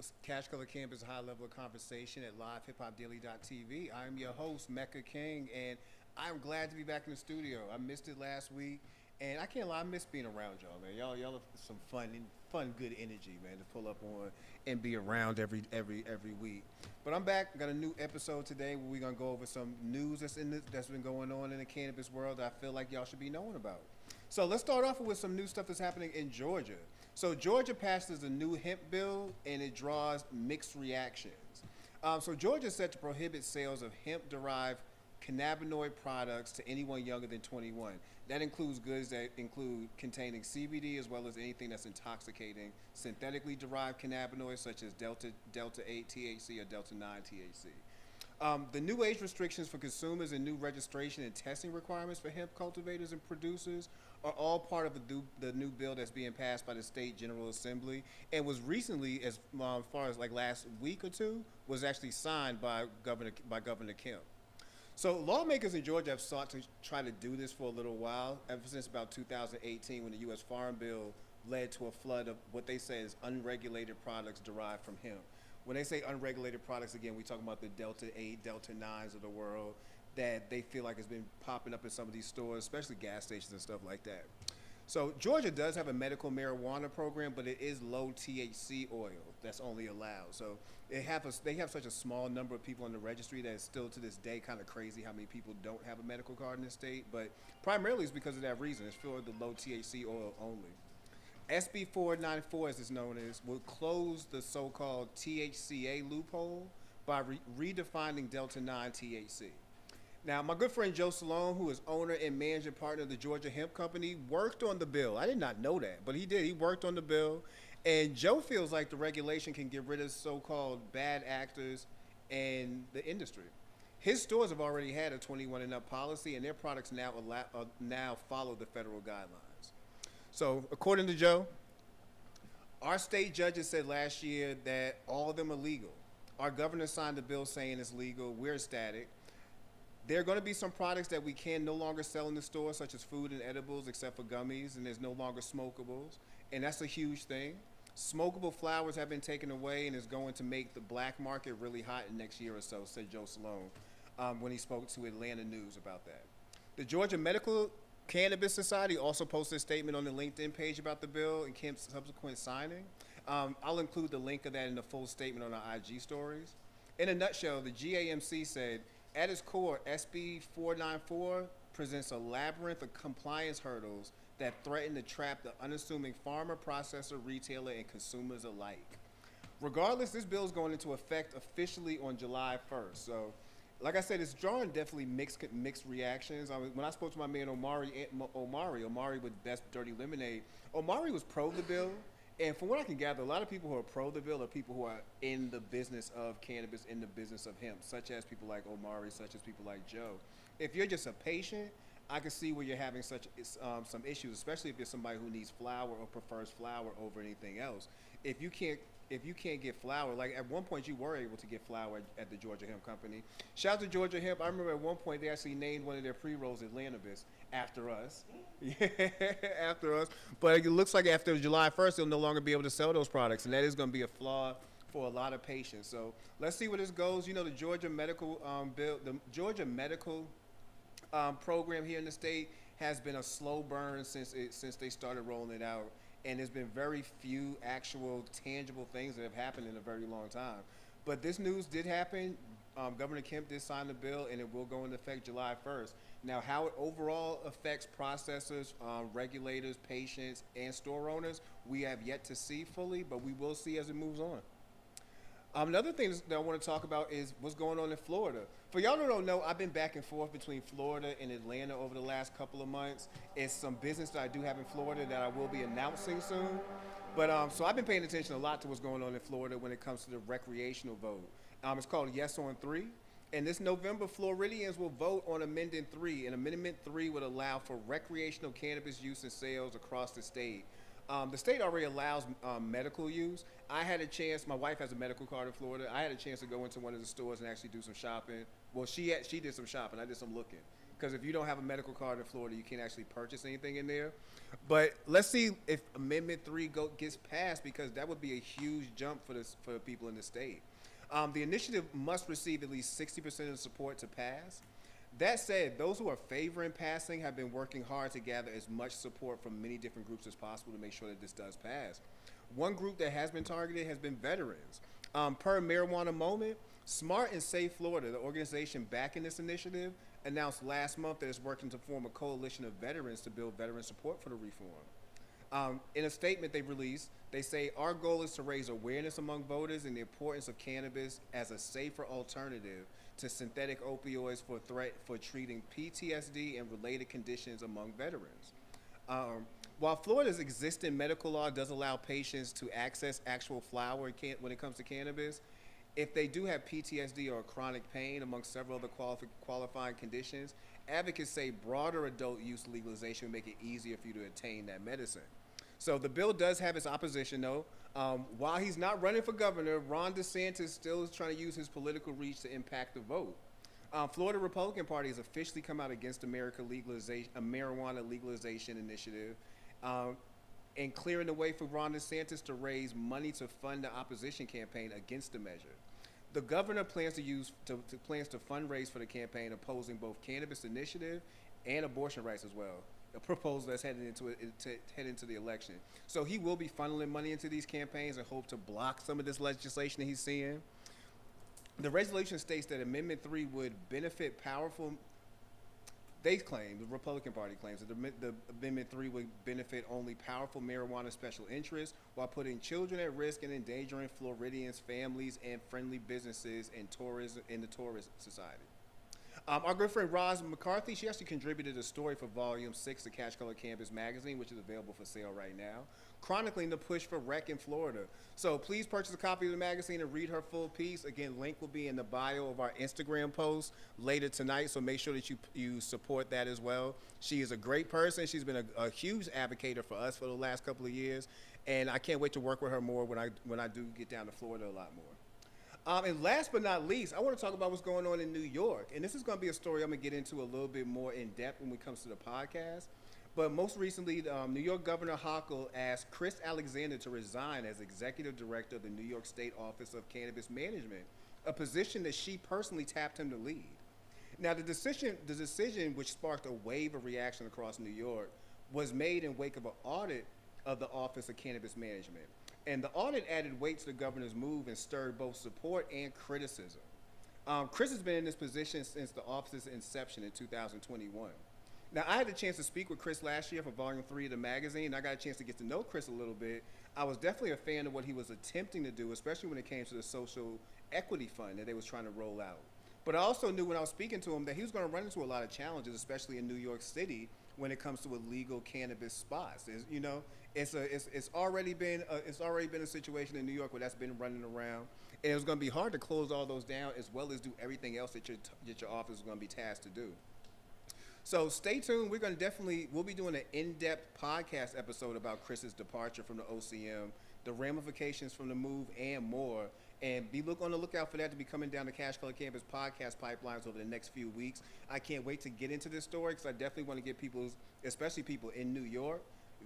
with CashColorCannabis, a high level of conversation at livehiphopdaily.tv. I'm your host, Mecca King, and I'm glad to be back in the studio. I missed it last week, and I can't lie, I miss being around y'all, man. Y'all have some fun, good energy, man, to pull up on and be around every week. But I'm back. Got a new episode today where we're gonna go over some news that's been going on in the cannabis world that I feel like y'all should be knowing about. So let's start off with some new stuff that's happening in Georgia. So Georgia passes a new hemp bill, and it draws mixed reactions. So Georgia is set to prohibit sales of hemp-derived cannabinoid products to anyone younger than 21. That includes goods that include containing CBD as well as anything that's intoxicating, synthetically derived cannabinoids such as Delta 8 THC or Delta 9 THC. The new age restrictions for consumers and new registration and testing requirements for hemp cultivators and producers are all part of the new bill that's being passed by the State General Assembly and was recently, as far as like last week or two, was actually signed by Governor Kemp. So lawmakers in Georgia have sought to try to do this for a little while, ever since about 2018 when the U.S. Farm Bill led to a flood of what they say is unregulated products derived from hemp. When they say unregulated products, again, we talk about the Delta 8, Delta 9s of the world that they feel like has been popping up in some of these stores, especially gas stations and stuff like that. So Georgia does have a medical marijuana program, but it is low THC oil that's only allowed. So they have such a small number of people in the registry that it's still to this day kind of crazy how many people don't have a medical card in the state. But primarily it's because of that reason. It's for the low THC oil only. SB 494, as it's known as, will close the so-called THCA loophole by redefining Delta 9 THC. Now, my good friend Joe Salone, who is owner and managing partner of the Georgia Hemp Company, worked on the bill. I did not know that, but he did. He worked on the bill, and Joe feels like the regulation can get rid of so-called bad actors in the industry. His stores have already had a 21 and up policy, and their products now follow the federal guidelines. So, according to Joe, our state judges said last year that all of them are legal. Our governor signed a bill saying it's legal. We're ecstatic. There are going to be some products that we can no longer sell in the store, such as food and edibles, except for gummies, and there's no longer smokables, and that's a huge thing. Smokable flowers have been taken away, and is going to make the black market really hot in the next year or so, said Joe Salone when he spoke to Atlanta News about that. The Georgia Medical Cannabis Society also posted a statement on the LinkedIn page about the bill and Kemp's subsequent signing. I'll include the link of that in the full statement on our IG stories. In a nutshell, the GAMC said, at its core, SB 494 presents a labyrinth of compliance hurdles that threaten to trap the unassuming farmer, processor, retailer, and consumers alike. Regardless, this bill is going into effect officially on July 1st. So, like I said, it's drawing definitely mixed reactions. When I spoke to my man Omari with Best Dirty Lemonade, Omari was pro the bill. And from what I can gather, a lot of people who are pro the bill are people who are in the business of cannabis, in the business of hemp, such as people like Omari, such as people like Joe. If you're just a patient, I can see where you're having some issues, especially if you're somebody who needs flower or prefers flower over anything else. If you can't get flower, like at one point you were able to get flower at the Georgia Hemp Company. Shout out to Georgia Hemp. I remember at one point they actually named one of their pre-rolls Atlantis after us. Yeah, after us. But it looks like after July 1st they'll no longer be able to sell those products, and that is going to be a flaw for a lot of patients. So let's see where this goes. You know, the Georgia Medical program here in the state has been a slow burn since they started rolling it out, and there's been very few actual tangible things that have happened in a very long time. But this news did happen. Governor Kemp did sign the bill, and it will go into effect July 1st. Now, how it overall affects processors, regulators, patients, and store owners, we have yet to see fully, but we will see as it moves on. Another thing that I want to talk about is what's going on in Florida. For y'all who don't know, I've been back and forth between Florida and Atlanta over the last couple of months. It's some business that I do have in Florida that I will be announcing soon. But so I've been paying attention a lot to what's going on in Florida when it comes to the recreational vote. It's called Yes on 3. And this November, Floridians will vote on Amendment 3. And Amendment 3 would allow for recreational cannabis use and sales across the state. The state already allows medical use. I had a chance, my wife has a medical card in Florida. I had a chance to go into one of the stores and actually do some shopping. Well, she did some shopping. I did some looking. because if you don't have a medical card in Florida, you can't actually purchase anything in there. But let's see if Amendment 3 gets passed, because that would be a huge jump for the people in the state. The initiative must receive at least 60% of the support to pass. That said, those who are favoring passing have been working hard to gather as much support from many different groups as possible to make sure that this does pass. One group that has been targeted has been veterans. Per Marijuana Moment, Smart and Safe Florida, the organization backing this initiative, announced last month that it's working to form a coalition of veterans to build veteran support for the reform. In a statement they released, they say, our goal is to raise awareness among voters in the importance of cannabis as a safer alternative to synthetic opioids for treating PTSD and related conditions among veterans. While Florida's existing medical law does allow patients to access actual flower when it comes to cannabis, if they do have PTSD or chronic pain, among several other qualifying conditions, advocates say broader adult use legalization would make it easier for you to attain that medicine. So the bill does have its opposition, though. While he's not running for governor, Ron DeSantis still is trying to use his political reach to impact the vote. Florida Republican Party has officially come out against a marijuana legalization initiative, and clearing the way for Ron DeSantis to raise money to fund the opposition campaign against the measure. The governor plans to fundraise for the campaign, opposing both cannabis initiative and abortion rights as well. A proposal that's headed into the election. So he will be funneling money into these campaigns and hope to block some of this legislation that he's seeing. The resolution states that Amendment 3 would benefit powerful. They claim, the Republican Party claims, that the Amendment 3 would benefit only powerful marijuana special interests while putting children at risk and endangering Floridians, families, and friendly businesses and tourism in the tourist society. Our good friend Roz McCarthy, she actually contributed a story for Volume 6 of CashColorCannabis magazine, which is available for sale right now, chronicling the push for rec in Florida. So please purchase a copy of the magazine and read her full piece. Again, link will be in the bio of our Instagram post later tonight, so make sure that you support that as well. She is a great person. She's been a huge advocate for us for the last couple of years, and I can't wait to work with her more when I do get down to Florida a lot more. And last but not least, I want to talk about what's going on in New York. And this is going to be a story I'm going to get into a little bit more in depth when it comes to the podcast. But most recently, New York Governor Hochul asked Chris Alexander to resign as executive director of the New York State Office of Cannabis Management, a position that she personally tapped him to lead. Now, the decision, which sparked a wave of reaction across New York, was made in wake of an audit of the Office of Cannabis Management. And the audit added weight to the governor's move and stirred both support and criticism. Chris has been in this position since the office's inception in 2021. Now, I had the chance to speak with Chris last year for Volume 3 of the magazine, and I got a chance to get to know Chris a little bit. I was definitely a fan of what he was attempting to do, especially when it came to the social equity fund that they was trying to roll out. But I also knew when I was speaking to him that he was going to run into a lot of challenges, especially in New York City, when it comes to illegal cannabis spots. It's already been a situation in New York where that's been running around, and it was going to be hard to close all those down as well as do everything else that your office is going to be tasked to do. So stay tuned. We'll be doing an in-depth podcast episode about Chris's departure from the OCM, the ramifications from the move, and more. And be on the lookout for that to be coming down the CashColorCannabis podcast pipelines over the next few weeks. I can't wait to get into this story because I definitely want to get people's, especially people in New York,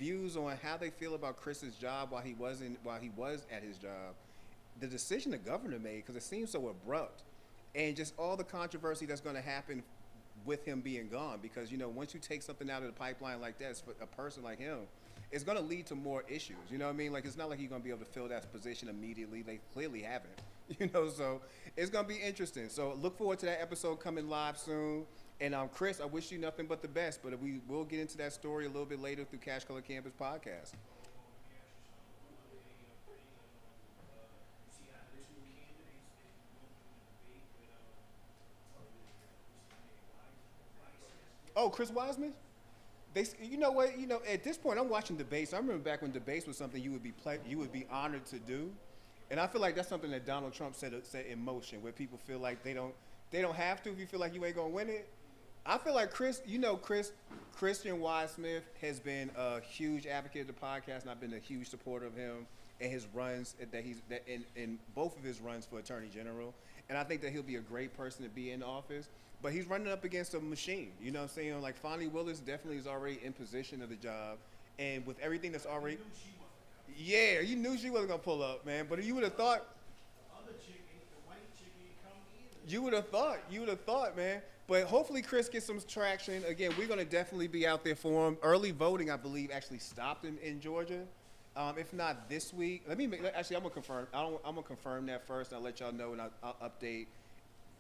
views on how they feel about Chris's job while he was at his job. The decision the governor made, because it seems so abrupt, and just all the controversy that's going to happen with him being gone. Because once you take something out of the pipeline like that, for a person like him, it's going to lead to more issues. You know what I mean? Like, it's not like you're going to be able to fill that position immediately. They clearly haven't. So it's going to be interesting. So look forward to that episode coming live soon. And Chris, I wish you nothing but the best. But we will get into that story a little bit later through CashColorCannabis podcast. Oh, Chris Wiseman? You know what? At this point, I'm watching debates. I remember back when debates was something you would be honored to do, and I feel like that's something that Donald Trump set in motion, where people feel like they don't have to if you feel like you ain't gonna win it. I feel like Christian Wiseman has been a huge advocate of the podcast, and I've been a huge supporter of him in his runs in both of his runs for Attorney General, and I think that he'll be a great person to be in office. But he's running up against a machine. You know what I'm saying? Like Fonnie Willis definitely is already in position of the job, and with everything that's already, yeah, you knew she wasn't gonna pull up, man. But you would have thought. You would have thought. You would have thought, man. But hopefully Chris gets some traction. Again, we're going to definitely be out there for him. Early voting, I believe, actually stopped in Georgia. If not this week, actually, I'm going to confirm. I'm going to confirm that first. And I'll let y'all know, and I'll update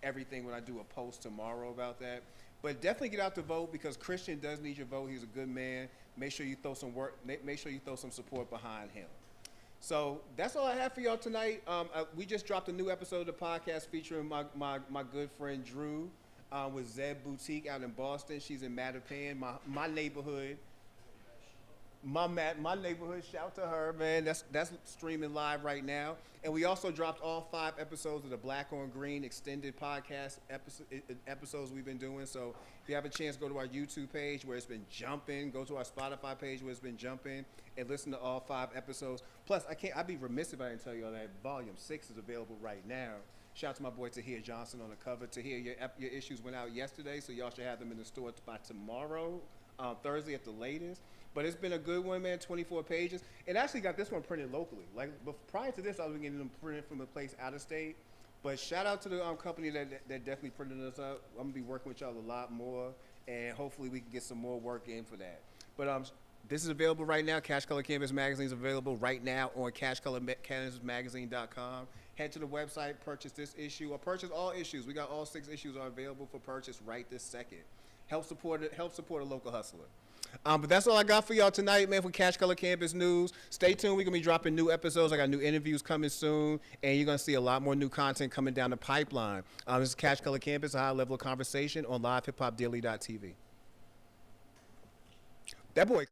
everything when I do a post tomorrow about that. But definitely get out to vote because Christian does need your vote. He's a good man. Make sure you throw some work. Make sure you throw some support behind him. So that's all I have for y'all tonight. We just dropped a new episode of the podcast featuring my good friend Drew with Zeb Boutique out in Boston. She's in Mattapan, my neighborhood. My neighborhood. Shout to her, man. That's streaming live right now. And we also dropped all 5 episodes of the Black on Green extended podcast episodes we've been doing. So if you have a chance, go to our YouTube page where it's been jumping. Go to our Spotify page where it's been jumping, and listen to all 5 episodes. Plus, I'd be remiss if I didn't tell you all that Volume 6 is available right now. Shout out to my boy Tahir Johnson on the cover. Tahir, your issues went out yesterday, so y'all should have them in the store by tomorrow, Thursday at the latest. But it's been a good one, man. 24 pages. It actually got this one printed locally. Like prior to this, I was getting them printed from a place out of state. But shout out to the company that definitely printed us up. I'm gonna be working with y'all a lot more, and hopefully we can get some more work in for that. But this is available right now. Cash Color Cannabis Magazine is available right now on CashColorCannabisMagazine.com. Head to the website, purchase this issue, or purchase all issues. We got all 6 issues are available for purchase right this second. Help support a local hustler. But that's all I got for y'all tonight, man, for Cash Color Cannabis News. Stay tuned. We're going to be dropping new episodes. I got new interviews coming soon, and you're going to see a lot more new content coming down the pipeline. This is Cash Color Cannabis, a high-level conversation on LiveHipHopDaily.tv. That boy...